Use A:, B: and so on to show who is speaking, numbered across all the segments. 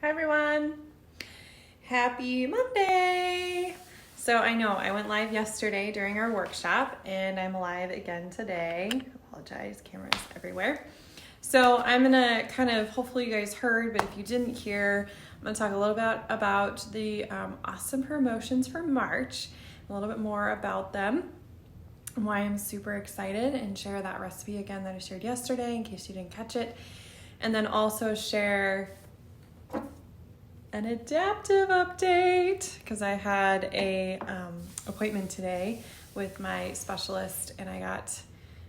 A: Hi everyone. Happy Monday. So I know I went live yesterday during our workshop and I'm live again today. Apologize, cameras everywhere. So I'm gonna hopefully you guys heard, but if you didn't hear, I'm gonna talk a little bit about the awesome promotions for March, a little bit more about them, and why I'm super excited, and share that recipe again that I shared yesterday in case you didn't catch it. And then also share an adaptive update because I had a appointment today with my specialist and I got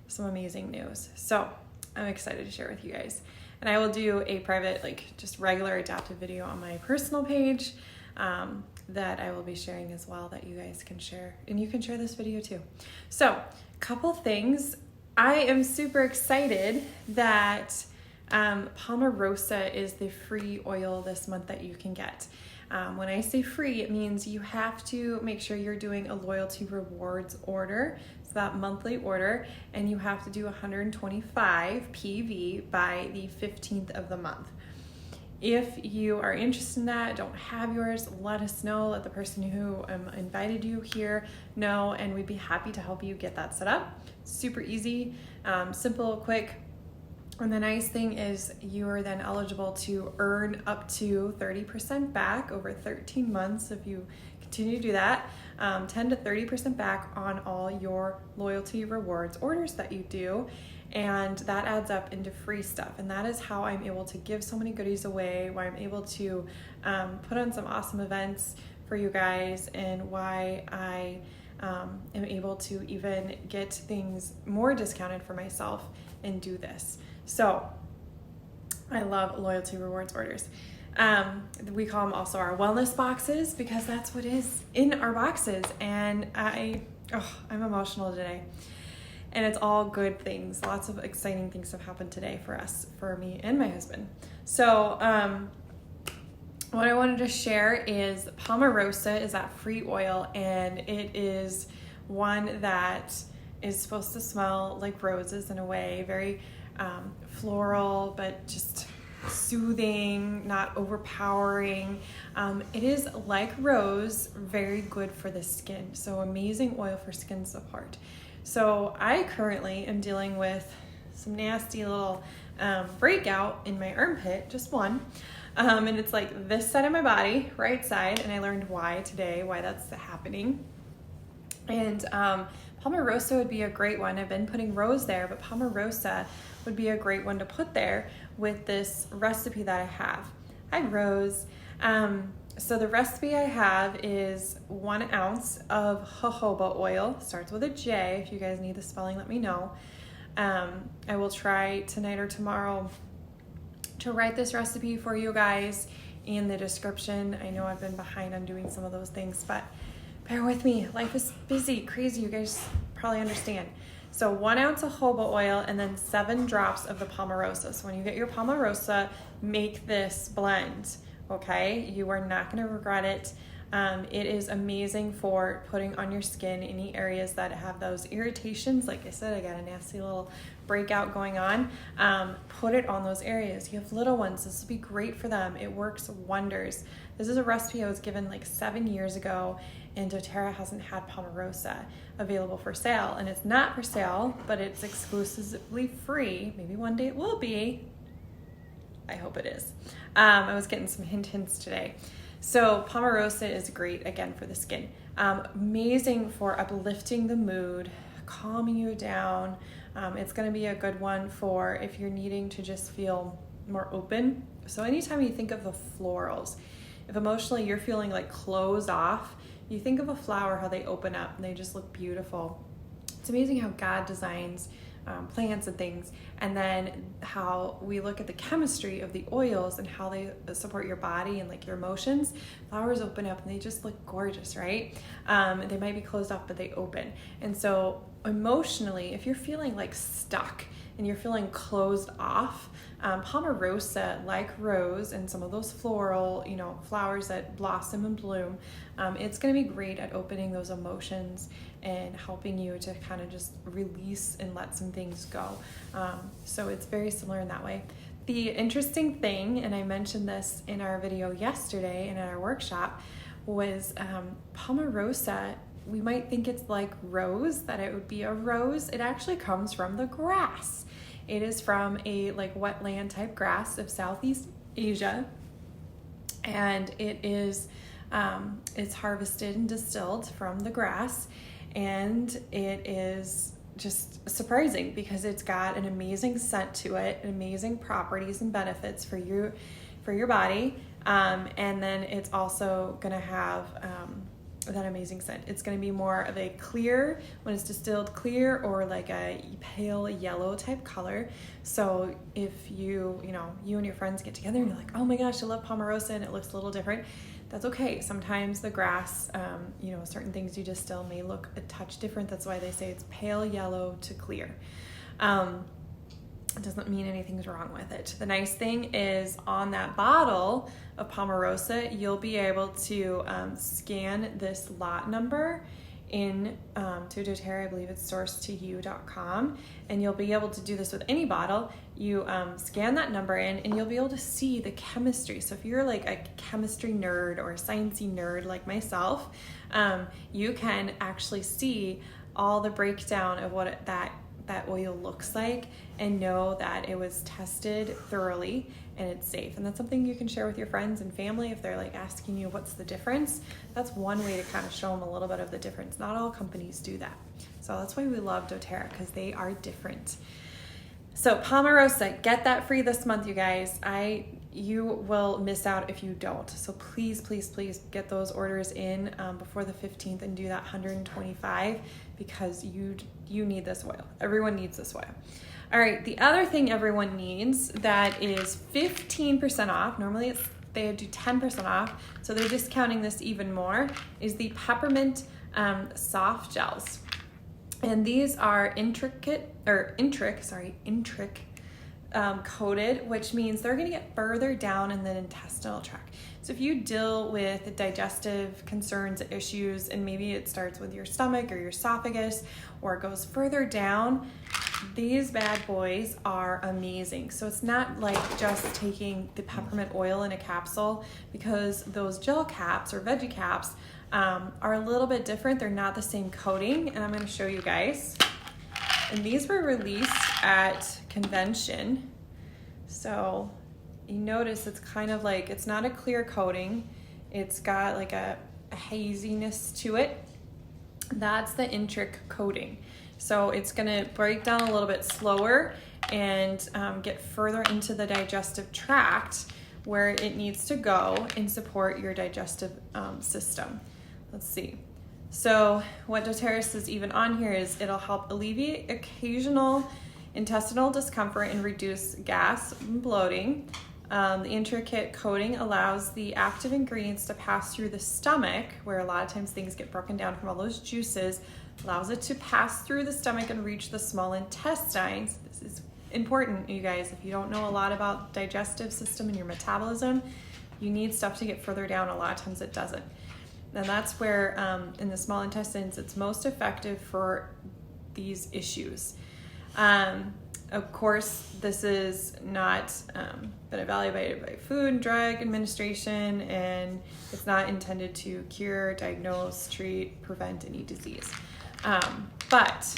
A: some amazing news. So I'm excited to share with you guys. And I will do a private, just regular adaptive video on my personal page that I will be sharing as well that you guys can share. And you can share this video too. So, couple things. I am super excited that Palmarosa is the free oil this month that you can get. When I say free, it means you have to make sure you're doing a loyalty rewards order, so that monthly order, and you have to do 125 PV by the 15th of the month. If you are interested in that, don't have yours, let us know, let the person who invited you here know, and we'd be happy to help you get that set up. Super easy, simple, quick. And the nice thing is you are then eligible to earn up to 30% back over 13 months if you continue to do that, 10 to 30% back on all your loyalty rewards orders that you do. And that adds up into free stuff. And that is how I'm able to give so many goodies away, why I'm able to put on some awesome events for you guys, and why I am able to even get things more discounted for myself and do this. So I love loyalty rewards orders. We call them also our wellness boxes because that's what is in our boxes. And I'm emotional today. And it's all good things. Lots of exciting things have happened today for us, for me and my husband. So what I wanted to share is Palmarosa is that free oil, and it is one that is supposed to smell like roses in a way, very floral, but just soothing, not overpowering. It is like rose, very good for the skin. So amazing oil for skin support. So I currently am dealing with some nasty little breakout in my armpit, just one. And it's like this side of my body, right side, and I learned why today, why that's happening. And Palmarosa would be a great one. I've been putting rose there, but Palmarosa would be a great one to put there with this recipe that I have. Hi, Rose. So the recipe I have is 1 ounce of jojoba oil. Starts with a J. If you guys need the spelling, let me know. I will try tonight or tomorrow to write this recipe for you guys in the description. I know I've been behind on doing some of those things, but bear with me. Life is busy, crazy. You guys probably understand. So 1 ounce of jojoba oil and then 7 drops of the Palmarosa. So when you get your Palmarosa, make this blend, okay? You are not going to regret it. It is amazing for putting on your skin any areas that have those irritations. Like I said, I got a nasty little breakout going on. Put it on those areas. You have little ones, this will be great for them. It works wonders. This is a recipe I was given 7 years ago, and doTERRA hasn't had Palmarosa available for sale. And it's not for sale, but it's exclusively free. Maybe one day it will be. I hope it is. I was getting some hints today. So Palmarosa is great, again, for the skin. Amazing for uplifting the mood, calming you down. It's going to be a good one for if you're needing to just feel more open. So anytime you think of the florals, if emotionally you're feeling closed off, you think of a flower, how they open up and they just look beautiful. It's amazing how God designs plants and things, and then how we look at the chemistry of the oils and how they support your body and your emotions. Flowers open up and they just look gorgeous, right? They might be closed off, but they open. And so emotionally, if you're feeling stuck and you're feeling closed off, Palmarosa, like rose and some of those floral, flowers that blossom and bloom, it's going to be great at opening those emotions and helping you to kind of just release and let some things go. So it's very similar in that way. The interesting thing, and I mentioned this in our video yesterday and in our workshop, was Pomarosa. We might think it's like rose, that it would be a rose. It actually comes from the grass. It is from a like wetland type grass of Southeast Asia, and it is it's harvested and distilled from the grass, and it is just surprising because it's got an amazing scent to it, amazing properties and benefits for your body, and then it's also gonna have that amazing scent. It's going to be more of a clear, when it's distilled, clear or like a pale yellow type color. So if you and your friends get together and you're like, oh my gosh, I love Pomarosa and it looks a little different, that's okay. Sometimes the grass, certain things you distill may look a touch different. That's why they say it's pale yellow to clear. It doesn't mean anything's wrong with it. The nice thing is on that bottle of Pomarosa, you'll be able to scan this lot number in to doTERRA. I believe it's sourcetoyou.com, and you'll be able to do this with any bottle. You scan that number in and you'll be able to see the chemistry. So if you're like a chemistry nerd or a sciencey nerd like myself, you can actually see all the breakdown of what that oil looks like and know that it was tested thoroughly and it's safe. And that's something you can share with your friends and family if they're like asking you what's the difference. That's one way to kind of show them a little bit of the difference. Not all companies do that. So that's why we love doTERRA, because they are different. So Pomarosa, get that free this month, you guys. You will miss out if you don't. So please, please, please get those orders in before the 15th and do that 125, because you need this oil. Everyone needs this oil. All right, the other thing everyone needs that is 15% off, normally they do 10% off, so they're discounting this even more, is the peppermint soft gels. And these are intric coated, which means they're going to get further down in the intestinal tract. So if you deal with digestive concerns, issues, and maybe it starts with your stomach or your esophagus, or it goes further down, these bad boys are amazing. So it's not like just taking the peppermint oil in a capsule, because those gel caps or veggie caps are a little bit different. They're not the same coating, and I'm going to show you guys. And these were released at convention. So you notice it's kind of like, it's not a clear coating. It's got like a haziness to it. That's the intric coating. So it's gonna break down a little bit slower and get further into the digestive tract where it needs to go and support your digestive system. Let's see. So what doTERRA says even on here is it'll help alleviate occasional intestinal discomfort and reduce gas and bloating. The intricate coating allows the active ingredients to pass through the stomach, where a lot of times things get broken down from all those juices, allows it to pass through the stomach and reach the small intestines. This is important, you guys. If you don't know a lot about digestive system and your metabolism, you need stuff to get further down. A lot of times it doesn't. And that's where in the small intestines, it's most effective for these issues. Of course, this is not been evaluated by Food and Drug Administration, and it's not intended to cure, diagnose, treat, prevent any disease. But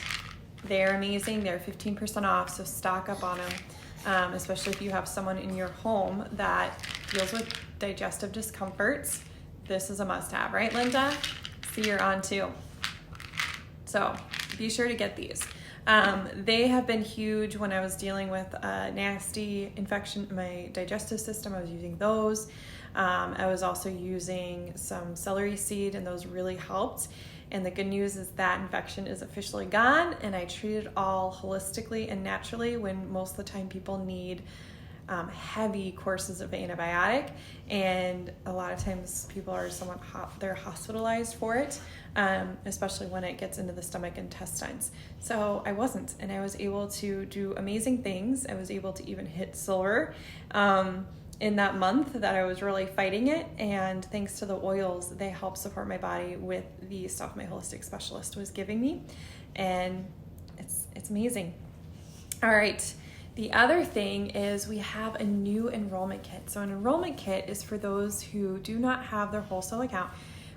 A: they're amazing. They're 15% off, so stock up on them, especially if you have someone in your home that deals with digestive discomforts. This is a must-have, right, Linda? See, you're on too. So be sure to get these. They have been huge when I was dealing with a nasty infection in my digestive system. I was using those. I was also using some celery seed, and those really helped. And the good news is that infection is officially gone, and I treat it all holistically and naturally, when most of the time people need heavy courses of antibiotic, and a lot of times people are they're hospitalized for it, especially when it gets into the stomach intestines. So I wasn't, and I was able to do amazing things. I was able to even hit silver in that month that I was really fighting it, and thanks to the oils, they help support my body with the stuff my holistic specialist was giving me, and it's amazing. All right. The other thing is we have a new enrollment kit. So an enrollment kit is for those who do not have their wholesale account.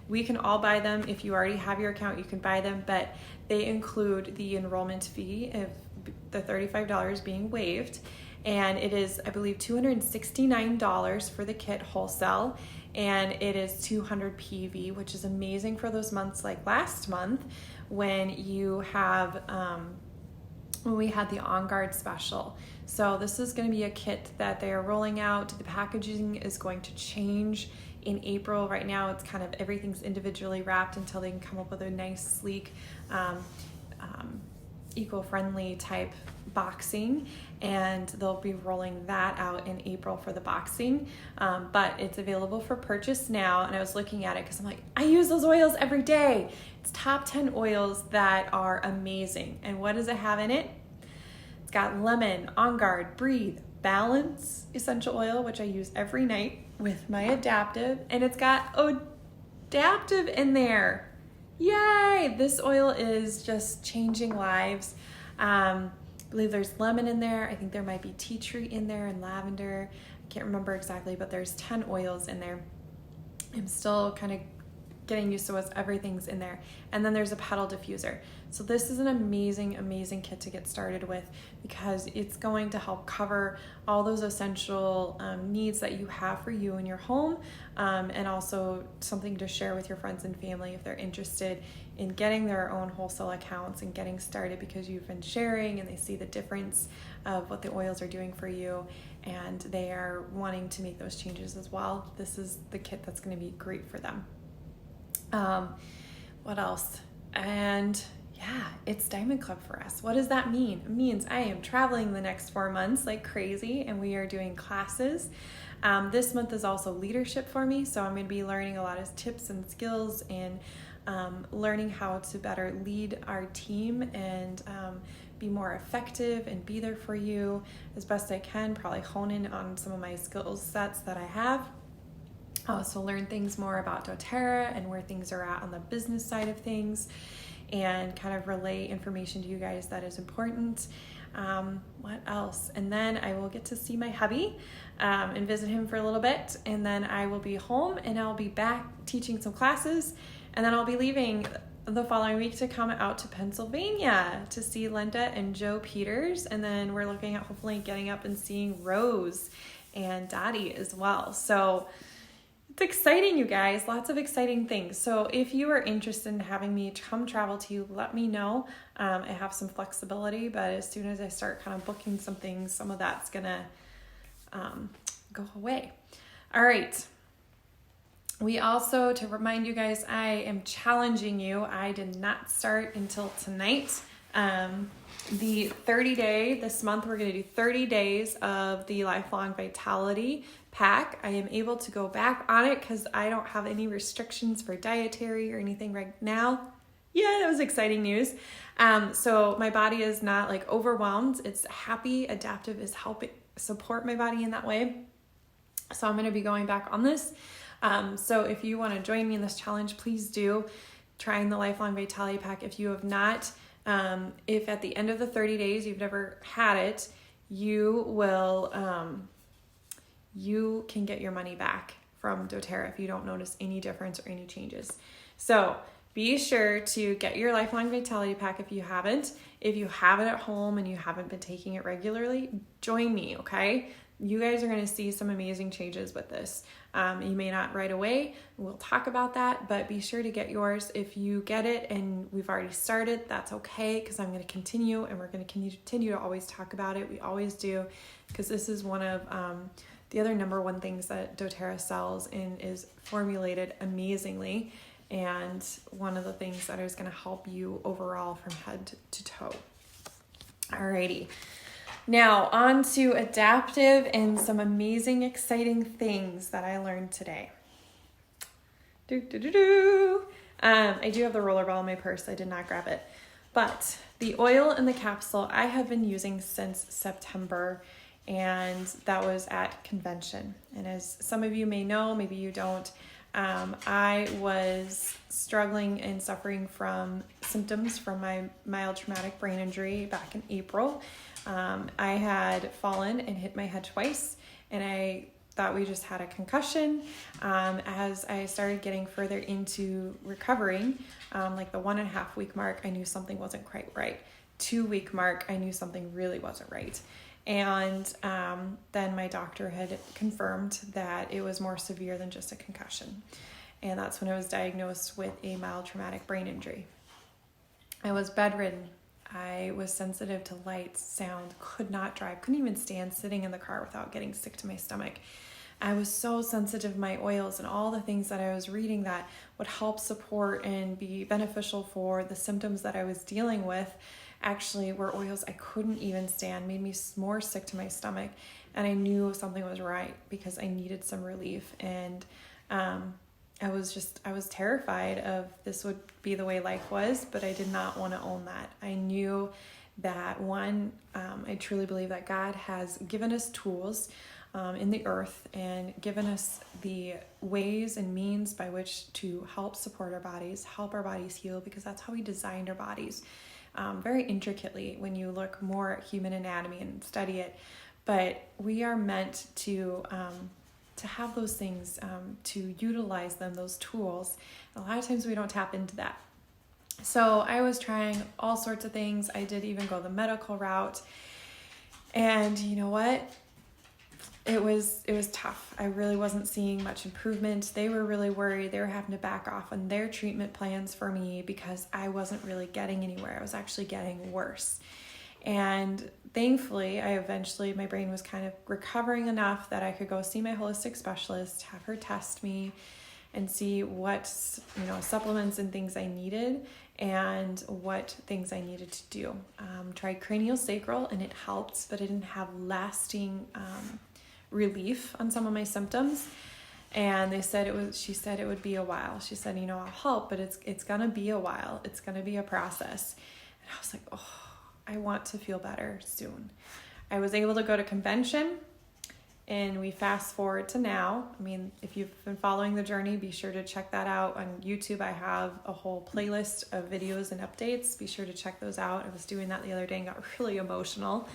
A: We can all buy them. If you already have your account, you can buy them, but they include the enrollment fee of the $35 being waived. And it is, I believe, $269 for the kit wholesale. And it is 200 PV, which is amazing for those months like last month when you have, when we had the On Guard special. So this is going to be a kit that they are rolling out. The packaging is going to change in April. Right now it's kind of everything's individually wrapped until they can come up with a nice, sleek, eco-friendly type boxing, and they'll be rolling that out in April for the boxing, but it's available for purchase now. And I was looking at it because I'm like, I use those oils every day. It's top 10 oils that are amazing. And what does it have in it? It's got lemon, On Guard, Breathe, Balance essential oil, which I use every night with my Adaptive, and it's got Adaptive in there. Yay! This oil is just changing lives. I believe there's lemon in there. I think there might be tea tree in there and lavender. I can't remember exactly, but there's 10 oils in there. I'm still kind of getting used to what everything's in there. And then there's a pedal diffuser. So this is an amazing, amazing kit to get started with because it's going to help cover all those essential needs that you have for you in your home, and also something to share with your friends and family if they're interested in getting their own wholesale accounts and getting started because you've been sharing and they see the difference of what the oils are doing for you and they are wanting to make those changes as well. This is the kit that's going to be great for them. What else? And yeah, it's Diamond Club for us. What does that mean? It means I am traveling the next 4 months like crazy and we are doing classes. This month is also leadership for me, so I'm going to be learning a lot of tips and skills and learning how to better lead our team and be more effective and be there for you as best I can, probably hone in on some of my skill sets that I have. Also learn things more about doTERRA and where things are at on the business side of things and kind of relay information to you guys that is important. What else? And then I will get to see my hubby and visit him for a little bit, and then I will be home and I'll be back teaching some classes, and then I'll be leaving the following week to come out to Pennsylvania to see Linda and Joe Peters, and then we're looking at hopefully getting up and seeing Rose and Dottie as well. So it's exciting, you guys, lots of exciting things. So if you are interested in having me come travel to you, let me know. I have some flexibility, but as soon as I start kind of booking some things, some of that's gonna go away. All right. We also, to remind you guys, I am challenging you. I did not start until tonight. The 30-day, this month we're going to do 30 days of the Lifelong Vitality pack. I am able to go back on it because I don't have any restrictions for dietary or anything right now. Yeah, that was exciting news. So my body is not like overwhelmed. It's happy. Adaptive is helping support my body in that way. So I'm going to be going back on this. So if you want to join me in this challenge, please do. Trying the Lifelong Vitality Pack. If you have not, if at the end of the 30 days you've never had it, you will, you can get your money back from doTERRA if you don't notice any difference or any changes. So be sure to get your Lifelong Vitality Pack if you haven't. If you have it at home and you haven't been taking it regularly, join me, okay? You guys are going to see some amazing changes with this. You may not right away. We'll talk about that, but be sure to get yours. If you get it and we've already started, that's okay, because I'm going to continue and we're going to continue to always talk about it. We always do, because this is one of the other number one things that doTERRA sells and is formulated amazingly, and one of the things that is going to help you overall from head to toe. Alrighty. Now, on to Adaptive and some amazing, exciting things that I learned today. I do have the rollerball in my purse. I did not grab it. But the oil in the capsule I have been using since September, and that was at convention. And as some of you may know, maybe you don't, I was struggling and suffering from symptoms from my mild traumatic brain injury back in April. I had fallen and hit my head twice, and I thought we just had a concussion. As I started getting further into recovering, like the 1.5 week mark, I knew something wasn't quite right. 2 week mark, I knew something really wasn't right. And then my doctor had confirmed that it was more severe than just a concussion. And that's when I was diagnosed with a mild traumatic brain injury. I was bedridden. I was sensitive to lights, sound, could not drive, couldn't even stand sitting in the car without getting sick to my stomach. I was so sensitive to my oils and all the things that I was reading that would help support and be beneficial for the symptoms that I was dealing with actually were oils I couldn't even stand, made me more sick to my stomach. And I knew something was right because I needed some relief. And I was terrified of this would be the way life was, but I did not want to own that. I knew that I truly believe that God has given us tools in the earth and given us the ways and means by which to help support our bodies, help our bodies heal, because that's how He designed our bodies very intricately when you look more at human anatomy and study it. But we are meant to have those things, to utilize them, those tools. A lot of times we don't tap into that. So I was trying all sorts of things. I did even go the medical route. And you know what? It was tough. I really wasn't seeing much improvement. They were really worried. They were having to back off on their treatment plans for me because I wasn't really getting anywhere. I was actually getting worse. And thankfully, my brain was kind of recovering enough that I could go see my holistic specialist, have her test me and see what, supplements and things I needed and what things I needed to do. Tried craniosacral and it helped, but it didn't have lasting relief on some of my symptoms. And she said it would be a while. She said, I'll help, but it's going to be a while. It's going to be a process. And I was like, oh, I want to feel better soon. I was able to go to convention, and we fast forward to now. I mean, if you've been following the journey, be sure to check that out on YouTube. I have a whole playlist of videos and updates. Be sure to check those out. I was doing that the other day and got really emotional.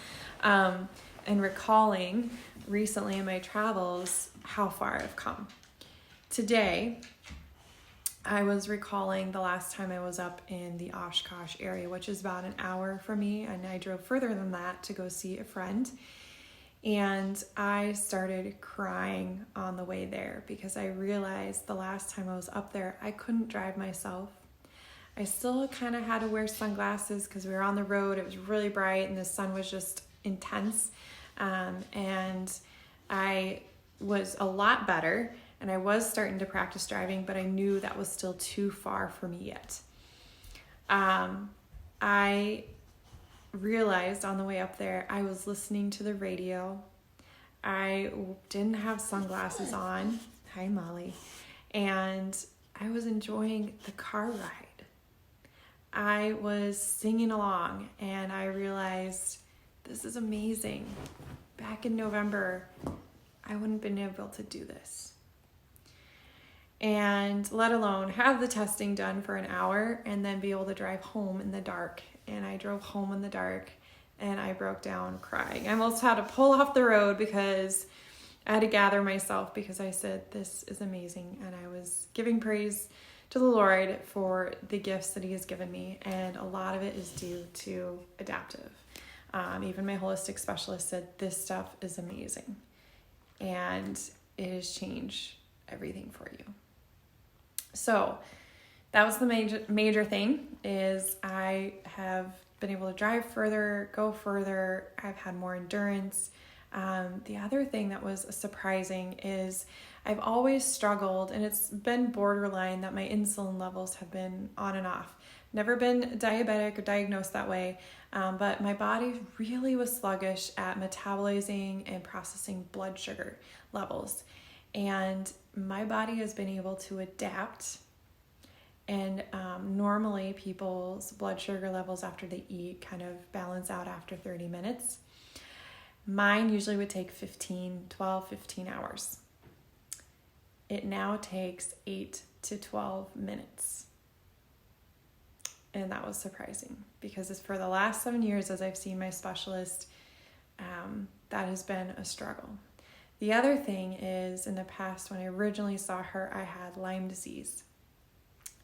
A: And recalling recently in my travels how far I've come. Today, I was recalling the last time I was up in the Oshkosh area, which is about an hour from me, and I drove further than that to go see a friend. And I started crying on the way there because I realized the last time I was up there, I couldn't drive myself. I still kind of had to wear sunglasses because we were on the road. It was really bright and the sun was just intense. And I was a lot better and I was starting to practice driving, but I knew that was still too far for me yet. I realized on the way up there, I was listening to the radio. I didn't have sunglasses on. Hi, Molly. And I was enjoying the car ride. I was singing along and I realized this is amazing. Back in November, I wouldn't have been able to do this. And let alone have the testing done for an hour and then be able to drive home in the dark. And I drove home in the dark and I broke down crying. I almost had to pull off the road because I had to gather myself because I said, this is amazing. And I was giving praise to the Lord for the gifts that He has given me. And a lot of it is due to adaptive. Even my holistic specialist said, this stuff is amazing. And it has changed everything for you. So that was the major thing is I have been able to drive further, go further. I've had more endurance. The other thing that was surprising is I've always struggled, and it's been borderline that my insulin levels have been on and off. Never been diabetic or diagnosed that way, but my body really was sluggish at metabolizing and processing blood sugar levels. And my body has been able to adapt. And normally people's blood sugar levels after they eat kind of balance out after 30 minutes. Mine usually would take 15 hours. It now takes 8 to 12 minutes. And that was surprising because it's for the last 7 years as I've seen my specialist, that has been a struggle. The other thing is, in the past, when I originally saw her, I had Lyme disease,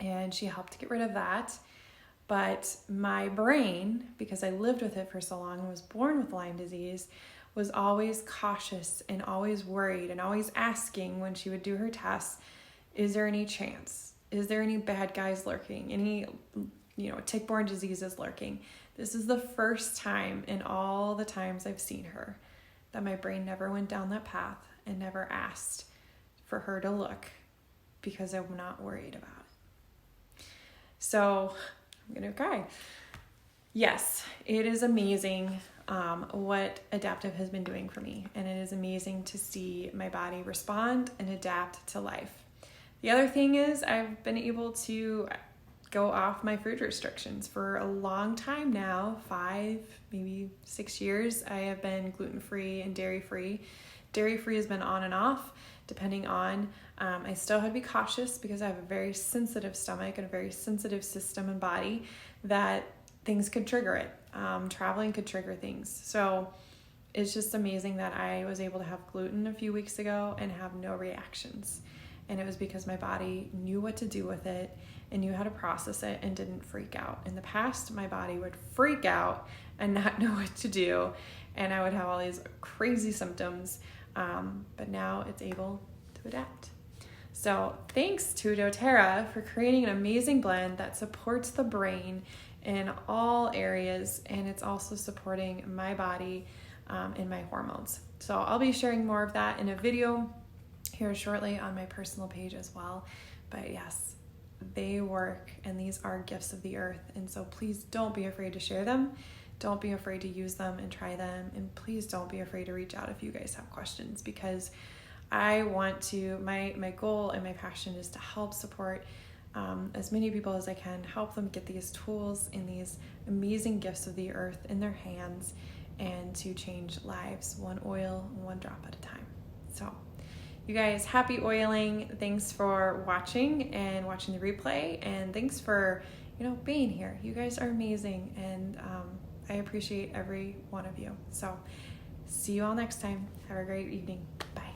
A: and she helped to get rid of that. But my brain, because I lived with it for so long and was born with Lyme disease, was always cautious and always worried and always asking when she would do her tests, is there any chance? Is there any bad guys lurking? Any, tick-borne diseases lurking? This is the first time in all the times I've seen her that my brain never went down that path and never asked for her to look, because I'm not worried about it. So I'm going to cry. Yes, it is amazing what Adaptive has been doing for me. And it is amazing to see my body respond and adapt to life. The other thing is I've been able to go off my food restrictions for a long time now, 5, maybe 6 years. I have been gluten-free and dairy-free. Dairy-free has been on and off, depending on, I still had to be cautious because I have a very sensitive stomach and a very sensitive system and body that things could trigger it. Traveling could trigger things. So it's just amazing that I was able to have gluten a few weeks ago and have no reactions. And it was because my body knew what to do with it and knew how to process it and didn't freak out. In the past, my body would freak out and not know what to do, and I would have all these crazy symptoms, but now it's able to adapt. So thanks to doTERRA for creating an amazing blend that supports the brain in all areas, and it's also supporting my body and my hormones. So I'll be sharing more of that in a video here shortly on my personal page as well. But yes, they work, and these are gifts of the earth. And so please don't be afraid to share them. Don't be afraid to use them and try them. And please don't be afraid to reach out if you guys have questions, because I want to, my goal and my passion is to help support as many people as I can, help them get these tools and these amazing gifts of the earth in their hands, and to change lives one oil, one drop at a time. So you guys, happy oiling. Thanks for watching and watching the replay, and thanks for being here. You guys are amazing, and I appreciate every one of you. So see you all next time. Have a great evening. Bye.